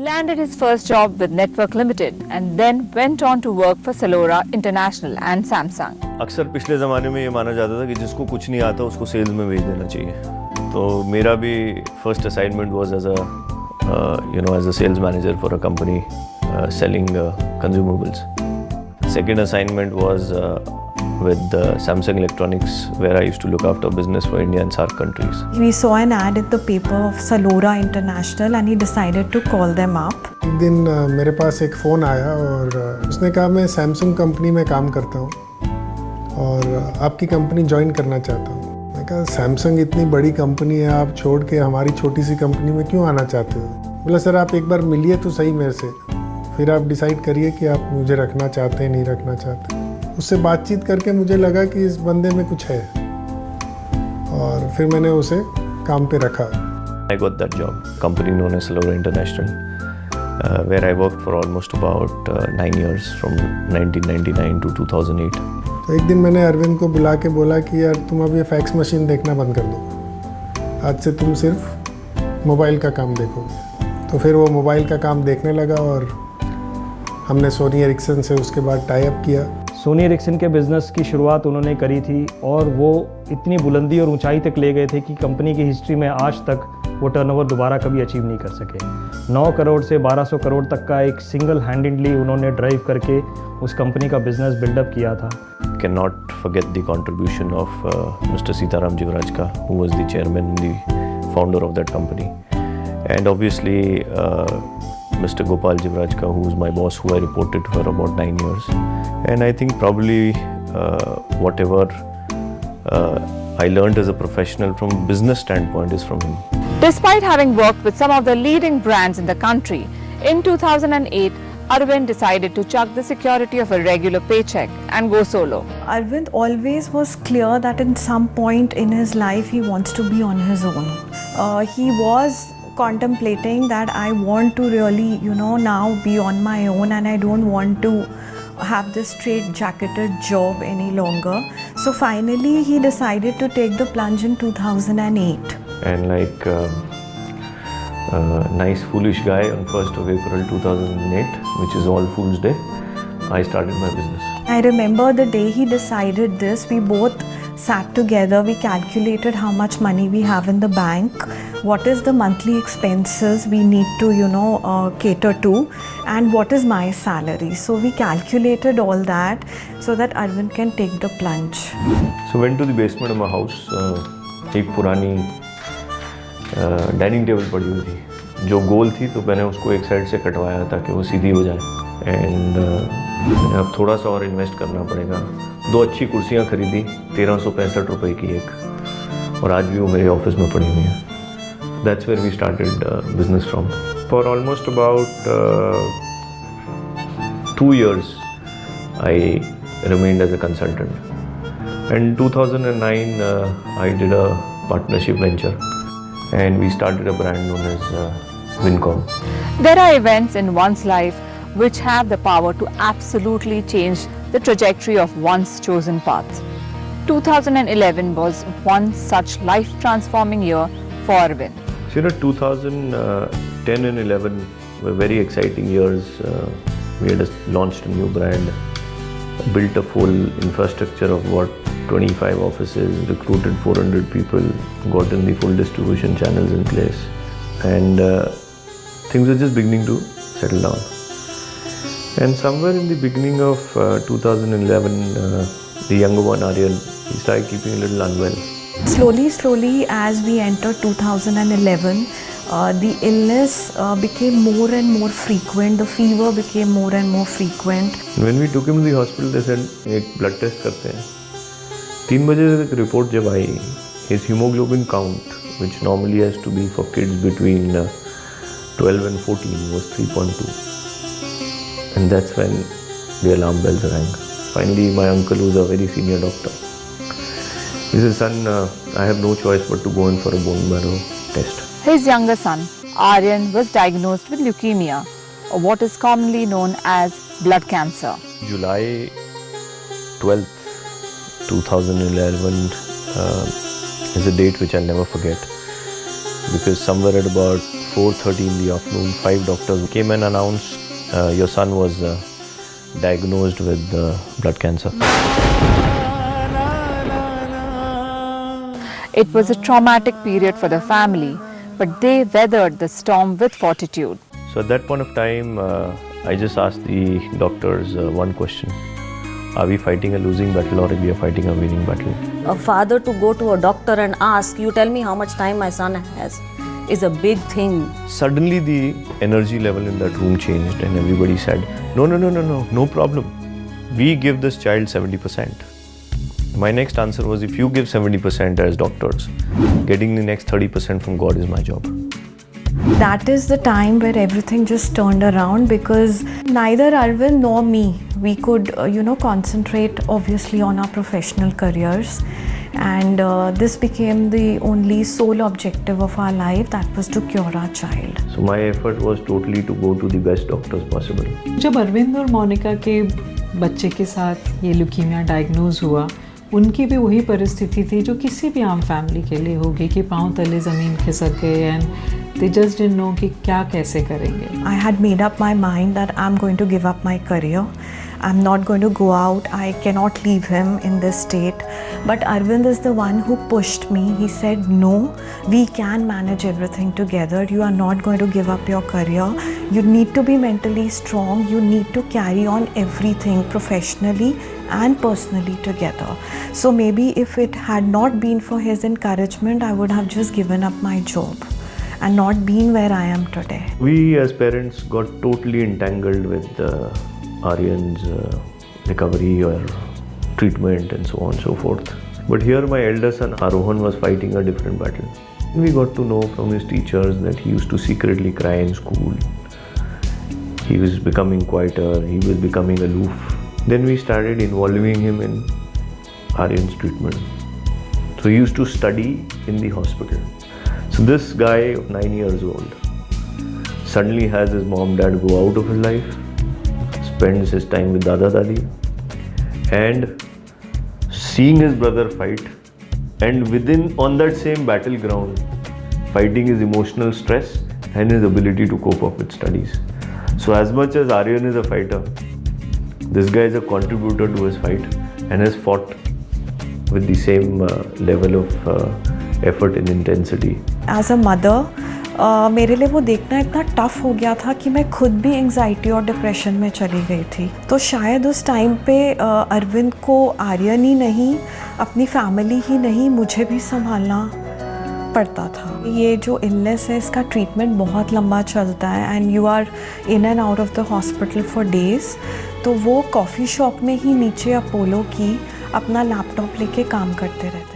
landed his first job with Network Limited and then went on to work for Salora International and Samsung. अक्सर पिछले ज़माने में ये माना जाता था कि जिसको कुछ नहीं आता उसको सेल्स में भेज देना चाहिए। तो मेरा भी first assignment was as a sales manager for a company selling consumables. Second assignment was with Samsung Electronics, where I used to look after business for India and SAARC countries. We saw an ad in the paper of Salora International and he decided to call them up. एक दिन मेरे पास एक phone आया और उसने कहा मैं Samsung company में काम करता हूँ और आपकी कंपनी ज्वाइन करना चाहता हूँ। मैं कहा सैमसंग इतनी बड़ी कंपनी है, आप छोड़ के हमारी छोटी सी कंपनी में क्यों आना चाहते हो? बोला सर आप एक बार मिलिए तो सही मेरे से, फिर आप डिसाइड करिए कि आप मुझे रखना चाहते हैं नहीं रखना चाहते। उससे बातचीत करके मुझे लगा कि इस बंदे में कुछ है और फिर मैंने उसे काम पे रखा। I got that job, company known as Salora International, where I worked for almost about 9 years from 1999 to 2008. तो एक दिन मैंने अरविंद को बुला के बोला कि यार तुम अब ये फैक्स मशीन देखना बंद कर दो, आज से तुम सिर्फ मोबाइल का काम देखोगे। तो फिर वो मोबाइल का काम देखने लगा और हमने सोनी एरिक्सन से उसके बाद टाई अप किया। सोनी एरिक्सन के बिज़नेस की शुरुआत उन्होंने करी थी और वो इतनी बुलंदी और ऊंचाई तक ले गए थे कि कंपनी की हिस्ट्री में आज तक वो टर्नओवर दोबारा कभी अचीव नहीं कर सके। 9 करोड़ से 1200 करोड़ तक का एक सिंगल हैंडेडली उन्होंने ड्राइव करके उस कंपनी का बिजनेस बिल्डअप किया था। Can not forget the contribution of Mr. Sitaram Jivrajka, who was the chairman and the founder of that company, and obviously Mr. Gopal Jivrajka, who was my boss, who I reported for about 9 years. And I think probably whatever I learned as a professional from business standpoint is from him. Despite having worked with some of the leading brands in the country, in 2008, Arvind decided to chuck the security of a regular paycheck and go solo. Arvind always was clear that in some point in his life he wants to be on his own. He was contemplating that I want to really, now be on my own and I don't want to have this straight-jacketed job any longer. So finally he decided to take the plunge in 2008. And like a nice foolish guy, on 1st of April 2008, which is All Fool's Day, I started my business. I remember the day he decided this, we both sat together, we calculated how much money we have in the bank, what is the monthly expenses we need to, cater to, and what is my salary. So we calculated all that so that Arvind can take the plunge. So went to the basement of my house. एक पुरानी dining table पड़ी हुई थी जो गोल थी, तो मैंने उसको एक साइड से कटवाया ताकि वो सीधी हो जाए। एंड अब थोड़ा सा और इन्वेस्ट करना पड़ेगा। 2 अच्छी कुर्सियाँ खरीदी, 1365 रुपए की एक, और आज भी वो मेरे ऑफिस में पड़ी हुई हैं। That's where we started business from. For almost about 2 years I remained as a consultant. And in 2009 I did a partnership venture and we started a brand known as Wincom. There are events in one's life which have the power to absolutely change the trajectory of one's chosen path. 2011 was one such life-transforming year for Arvind. So, 2010 and 11 were very exciting years. We had launched a new brand, built a full infrastructure of 25 offices, recruited 400 people, gotten the full distribution channels in place, and things were just beginning to settle down. And somewhere in the beginning of 2011, the younger one, Aryan, he started keeping a little unwell. Slowly as we entered 2011, the illness became more and more frequent, the fever became more and more frequent. When we took him to the hospital, they said, एक blood test करते हैं। 3 बजे तक report जब आई, his hemoglobin count, which normally has to be for kids between 12 and 14, was 3.2. And that's when the alarm bells rang. Finally, my uncle, who's a very senior doctor, he said, son, I have no choice but to go in for a bone marrow test. His younger son, Aryan, was diagnosed with leukemia, or what is commonly known as blood cancer. July 12th, 2011 is a date which I'll never forget, because somewhere at about 4:30 in the afternoon, 5 doctors came and announced your son was diagnosed with blood cancer. It was a traumatic period for the family, but they weathered the storm with fortitude. So at that point of time, I just asked the doctors one question. Are we fighting a losing battle or we are fighting a winning battle? A father to go to a doctor and ask, you tell me how much time my son has, is a big thing. Suddenly the energy level in that room changed and everybody said, no problem. We give this child 70%. My next answer was, if you give 70% as doctors, getting the next 30% from God is my job. That is the time where everything just turned around, because neither Arvind nor me, we could, concentrate obviously on our professional careers. And this became the only sole objective of our life, that was to cure our child. So my effort was totally to go to the best doctors possible. जब अरविंद और मोनिका के बच्चे के साथ ये leukaemia diagnose हुआ, उनकी भी वही परिस्थिति थी जो किसी भी आम फैमिली के लिए होगी कि पांव तले ज़मीन खिसक गए and they just didn't know कि क्या कैसे करेंगे. I had made up my mind that I'm going to give up my career. I'm not going to go out. I cannot leave him in this state. But Arvind is the one who pushed me. He said, no, we can manage everything together. You are not going to give up your career. You need to be mentally strong. You need to carry on everything professionally and personally together. So maybe if it had not been for his encouragement, I would have just given up my job and not been where I am today. We as parents got totally entangled with Aryan's recovery or treatment and so on and so forth. But here my elder son Arohan was fighting a different battle. We got to know from his teachers that he used to secretly cry in school. He was becoming quieter, he was becoming aloof. Then we started involving him in Aryan's treatment. So he used to study in the hospital. So this guy of 9 years old suddenly has his mom, dad go out of his life, spends his time with Dada Dadi, and seeing his brother fight, and on that same battleground, fighting his emotional stress and his ability to cope up with studies. So as much as Aryan is a fighter, this guy is a contributor to his fight and has fought with the same level of effort and intensity. As a mother, मेरे लिए वो देखना इतना tough हो गया था कि मैं खुद भी एंग्जाइटी और डिप्रेशन में चली गई थी. तो शायद उस टाइम पे अरविंद को आर्यन ही नहीं, अपनी फैमिली ही नहीं, मुझे भी संभालना पड़ता था. ये जो इलनेस है, इसका ट्रीटमेंट बहुत लंबा चलता है and you are in and out of the hospital for days. तो वो कॉफ़ी शॉप में ही नीचे अपोलो की अपना लैपटॉप लेके काम करते रहते.